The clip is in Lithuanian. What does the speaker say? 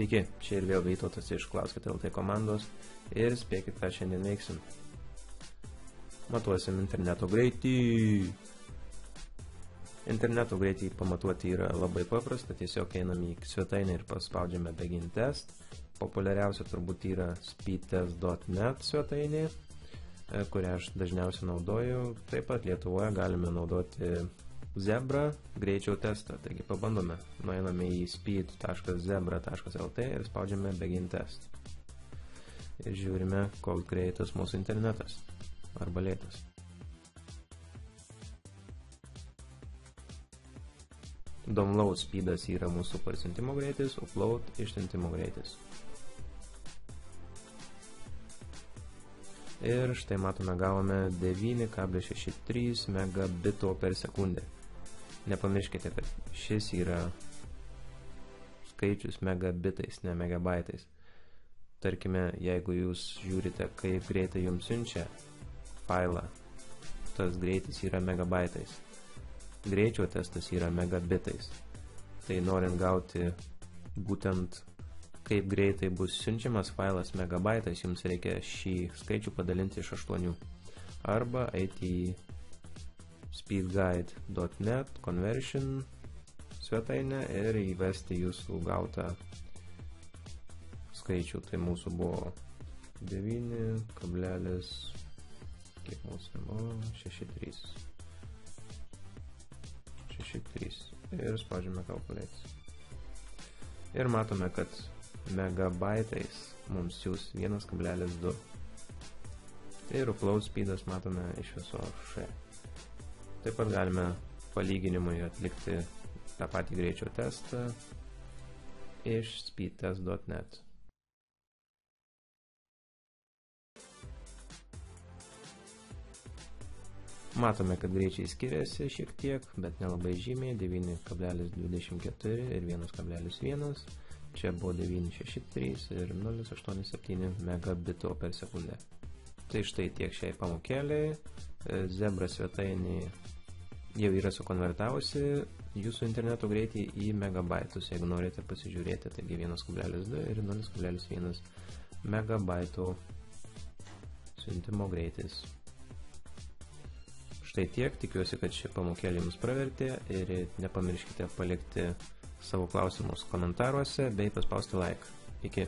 Sveiki, čia ir vėl Vytautas iš Klauskit.lt komandos ir spėkit, ką šiandien veiksim. Matuosim interneto greitį. Interneto greitį pamatuoti yra labai paprasta, tiesiog einam į svetainę ir paspaudžiame Begin Test. Populiariausia turbūt yra speedtest.net svetainė, kurią aš dažniausiai naudoju. Taip pat Lietuvoje galime naudoti Zebra greičio testą, taigi pabandome. Nueiname į speed.zebra.lt ir spaudžiame Begin Test. Ir žiūrime, koks greitas mūsų internetas arba lėtas. Download speedas yra mūsų parsiuntimo greitis, upload išsiuntimo greitis. Ir štai matome, gavome 9,63 megabito per sekundę. Nepamirškite, kad šis yra skaičius megabitais, ne megabaitais. Tarkime, jeigu jūs žiūrite, kaip greitai jums siunčia failą, tas greitis yra megabaitais. Greičio testas yra megabitais. Tai norint gauti būtent kaip greitai bus siunčiamas failas megabaitais, jums reikia šį skaičių padalinti iš 8. Arba eiti į speedguide.net conversion svetainę ir įvesti jūsų gautą skaičių. Tai mūsų buvo 9,63 ir spaudžiame calculate. Ir matome, kad megabaitais mums siūs 1,2. Ir upload speedas matome iš viso š. Taip pat galime palyginimui atlikti tą patį greičio testą iš speedtest.net. Matome, kad greičiai skiriasi šiek tiek, bet nelabai žymiai, 9,24 ir 1,1. Čia buvo 9,63 ir 0,87 megabito per sekundę. Tai štai tiek šiai pamokėliai. Zebra svetainė jau yra sukonvertavusi jūsų interneto greitį į megabaitus, jeigu norite pasižiūrėti, taigi 1,2 ir 0,1 megabaito siuntimo greitis. Štai tiek, tikiuosi, kad ši pamokėlė jums pravertė ir nepamirškite palikti savo klausimus komentaruose bei paspausti like. Iki.